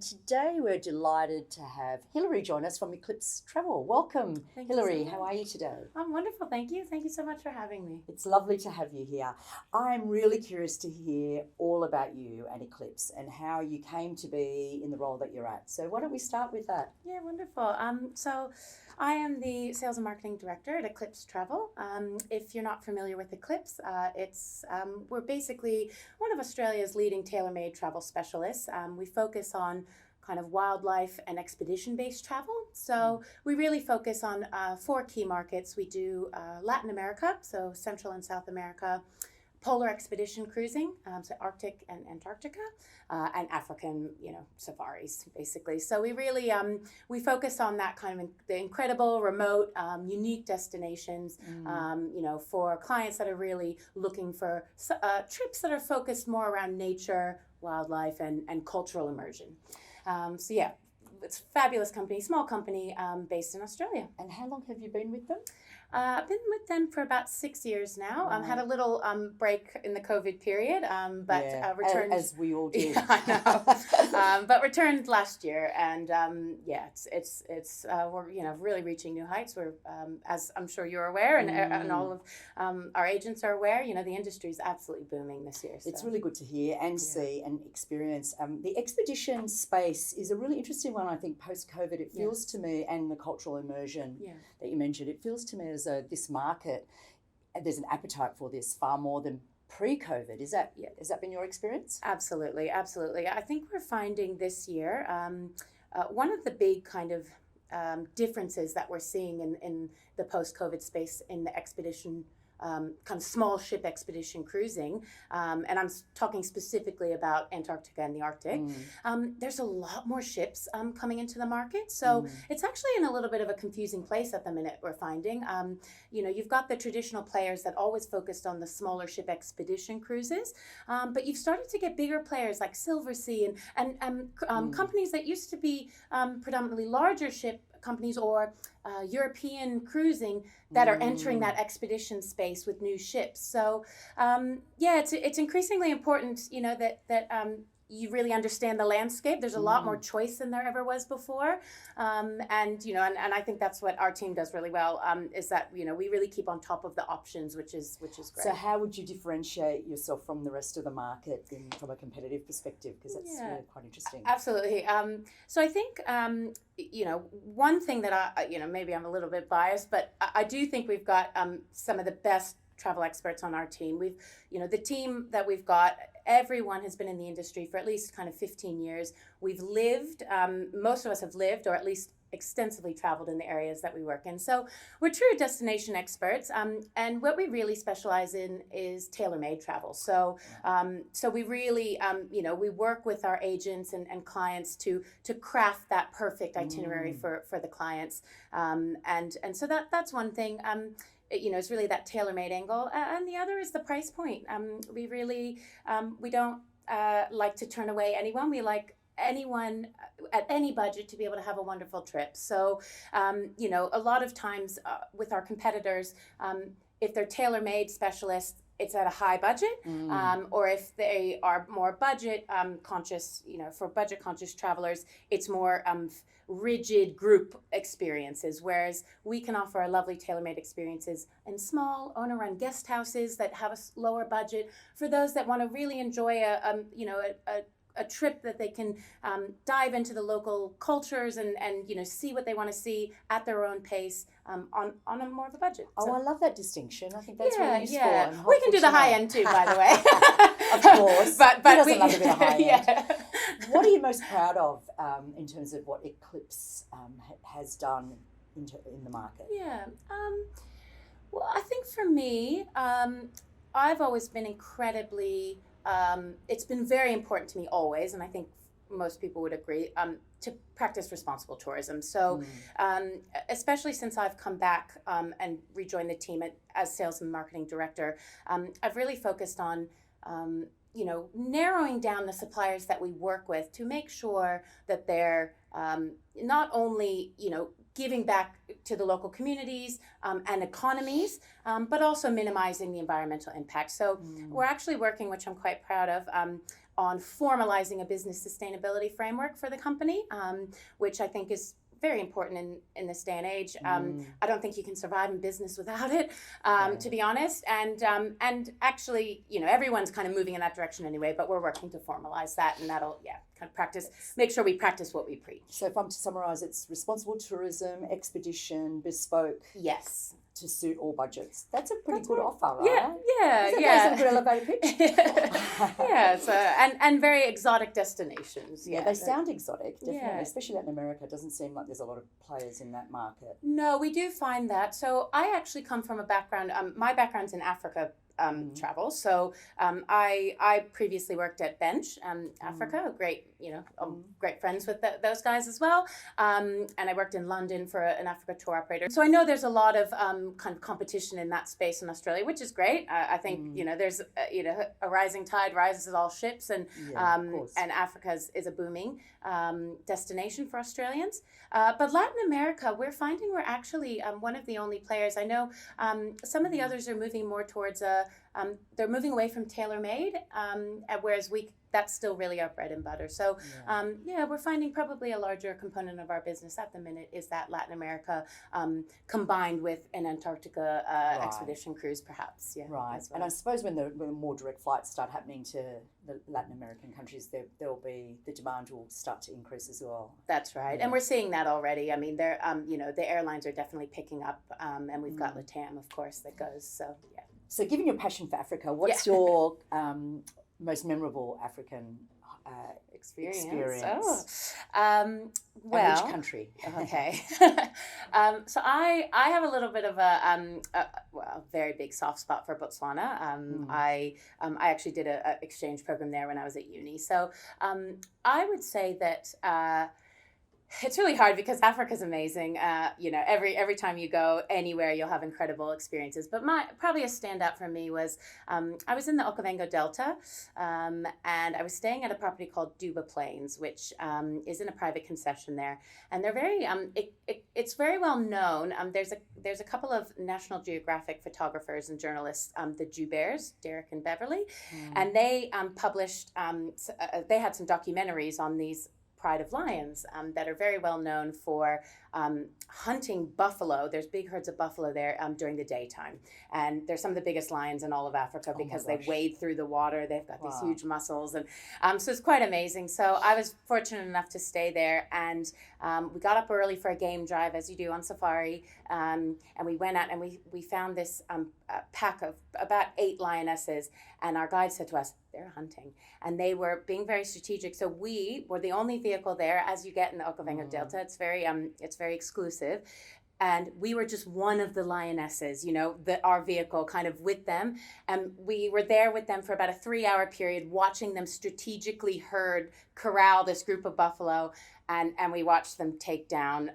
Today we're delighted to have Hilary join us from Eclipse Travel. Welcome, Thank Hilary. you so How are you today? I'm wonderful, thank you. Thank you so much for having me. It's lovely to have you here. I'm really curious to hear all about you and Eclipse and how you came to be in the role that you're at. So why don't we start with that? Yeah, wonderful. So I am the Sales and Marketing Director at Eclipse Travel. If you're not familiar with Eclipse, we're basically one of Australia's leading tailor-made travel specialists. We focus on kind of wildlife and expedition-based travel. So we really focus on four key markets. We do Latin America, so Central and South America, polar expedition cruising, so Arctic and Antarctica, and African, safaris, basically. So we really we focus on that kind of the incredible, remote, unique destinations, for clients that are really looking for trips that are focused more around nature, wildlife, and cultural immersion. It's a fabulous company, small company, based in Australia. And how long have you been with them? I've been with them for about 6 years now. Had a little break in the COVID period, returned. As we all did. Yeah, I know. But returned last year, and we're really reaching new heights. We're as I'm sure you're aware, and all of our agents are aware. The industry is absolutely booming this year. So. It's really good to hear and see and experience. The expedition space is a really interesting one. I think post-COVID, it feels to me, and the cultural immersion that you mentioned, it feels to me as though this market, there's an appetite for this far more than pre-COVID. Has that been your experience? Absolutely. I think we're finding this year one of the big kind of differences that we're seeing in the post-COVID space in the expedition kind of small ship expedition cruising, and I'm talking specifically about Antarctica and the Arctic. There's a lot more ships coming into the market, so it's actually in a little bit of a confusing place at the minute, we're finding. You've got the traditional players that always focused on the smaller ship expedition cruises, but you've started to get bigger players like Silversea and companies that used to be predominantly larger ship companies or European cruising that are entering that expedition space with new ships. So it's increasingly important, that you really understand the landscape. There's a lot more choice than there ever was before, and I think that's what our team does really well. Is that we really keep on top of the options, which is great. So how would you differentiate yourself from the rest of the market from a competitive perspective? Because that's really quite interesting. Absolutely. So I think one thing that maybe I'm a little bit biased, but I do think we've got some of the best travel experts on our team. We've, the team that we've got, everyone has been in the industry for at least kind of 15 years. We've lived, most of us have lived, or at least extensively traveled in the areas that we work in. So we're true destination experts, and what we really specialize in is tailor-made travel. So we really, we work with our agents and clients to craft that perfect itinerary for the clients, and so that's one thing. It's really that tailor-made angle, and the other is the price point. We really we don't like to turn away anyone. We like anyone at any budget to be able to have a wonderful trip. So a lot of times with our competitors, if they're tailor-made specialists, it's at a high budget, or if they are more budget conscious, for budget conscious travelers, it's more rigid group experiences, whereas we can offer a lovely tailor-made experiences in small owner-run guest houses that have a lower budget for those that want to really enjoy a trip that they can dive into the local cultures and see what they want to see at their own pace on a more of a budget. So, I love that distinction. I think that's really useful. Yeah. We can do the high end too, by the way. Of course. but Who doesn't love a bit of high end? Yeah. What are you most proud of in terms of what Eclipse has done in the market? Yeah. Well, I think for me, I've always been incredibly... it's been very important to me always, and I think most people would agree, to practice responsible tourism. So especially since I've come back and rejoined the team as sales and marketing director, I've really focused on narrowing down the suppliers that we work with to make sure that they're not only giving back to the local communities and economies, but also minimizing the environmental impact. So we're actually working, which I'm quite proud of, on formalizing a business sustainability framework for the company, which I think is very important in this day and age. I don't think you can survive in business without it, to be honest. And actually, everyone's kind of moving in that direction anyway, but we're working to formalize that, and that'll, kind of make sure we practice what we preach. So if I'm to summarize, it's responsible tourism, expedition, bespoke. Yes. To suit all budgets. That's a pretty good offer, right? Yeah. That's a good elevator pitch. Yeah, so, and very exotic destinations. Yeah, they sound exotic, definitely. Especially Latin America. It doesn't seem like there's a lot of players in that market. No, we do find that. So I actually come from a background, my background's in Africa. Travel. So I previously worked at Bench, Africa, great, great friends with those guys as well. And I worked in London for an Africa tour operator. So I know there's a lot of kind of competition in that space in Australia, which is great. I think, there's, a rising tide rises all ships, and Africa is a booming destination for Australians. But Latin America, we're finding we're actually one of the only players. I know some of the others are moving more towards they're moving away from tailor-made, whereas that's still really our bread and butter. So, we're finding probably a larger component of our business at the minute is that Latin America combined with an Antarctica expedition cruise, perhaps. Yeah, right. well. And I suppose when the more direct flights start happening to the Latin American countries, there'll be the demand will start to increase as well. That's right, and we're seeing that already. I mean, they're the airlines are definitely picking up, and we've got LATAM, of course, that goes. So yeah. So, given your passion for Africa, what's your most memorable African experience? Oh, well, and which country? Okay. So I have a little bit of a very big soft spot for Botswana. I actually did a exchange program there when I was at uni. So I would say that. It's really hard because Africa's amazing. Every time you go anywhere, you'll have incredible experiences. But probably a standout for me was I was in the Okavango Delta, and I was staying at a property called Duba Plains, which is in a private concession there. And they're very it's very well known. There's a couple of National Geographic photographers and journalists, the Jubers, Derek and Beverly, and they published. They had some documentaries on these pride of lions that are very well known for hunting buffalo. There's big herds of buffalo there during the daytime. And they're some of the biggest lions in all of Africa because they wade through the water. They've got these huge muscles. And so it's quite amazing. So I was fortunate enough to stay there. And we got up early for a game drive, as you do on safari. And we went out and we found this pack of about 8 lionesses. And our guide said to us, they're hunting. And they were being very strategic. So we were the only vehicle there, as you get in the Okavango Delta. It's very exclusive. And we were just one of the lionesses, our vehicle kind of with them. And we were there with them for about a 3-hour period, watching them strategically corral this group of buffalo. And we watched them take down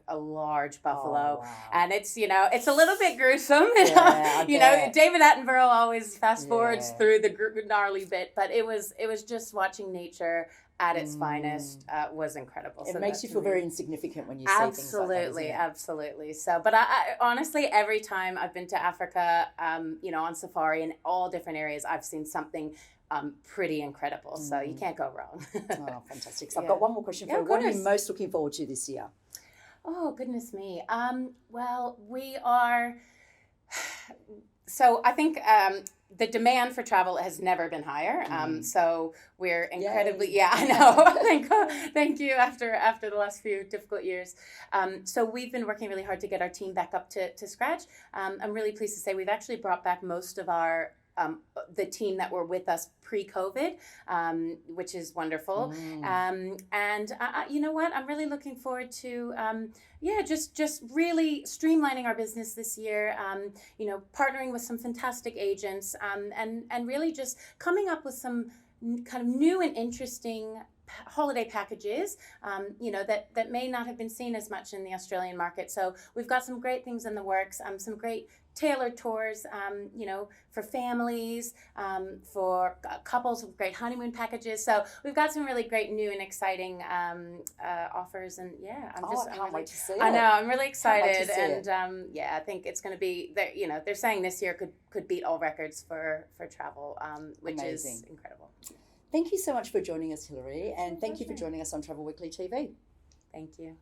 a large buffalo. And it's a little bit gruesome. David Attenborough always fast forwards through the gnarly bit, but it was just watching nature at its finest was incredible. It makes you feel very insignificant when you see things like that. Absolutely. So, but I honestly, every time I've been to Africa, on safari in all different areas, I've seen something pretty incredible. So you can't go wrong. Oh, fantastic. So I've got one more question for you. What are you most looking forward to this year? Oh, goodness me. Well, we are... So I think the demand for travel has never been higher. So we're incredibly, I know. Thank you after the last few difficult years. So we've been working really hard to get our team back up to scratch. I'm really pleased to say we've actually brought back most of our the team that were with us pre-COVID, which is wonderful. And you know what? I'm really looking forward to, just really streamlining our business this year, partnering with some fantastic agents, and really just coming up with some kind of new and interesting holiday packages, that may not have been seen as much in the Australian market. So we've got some great things in the works, some great tailored tours, for families, for couples with great honeymoon packages. So we've got some really great new and exciting offers. And I can't wait to see it. I know, I'm really excited. And I think it's going to be, they're saying this year could beat all records for travel, which is incredible. Thank you so much for joining us, Hilary, and thank you for joining us on Travel Weekly TV. Thank you.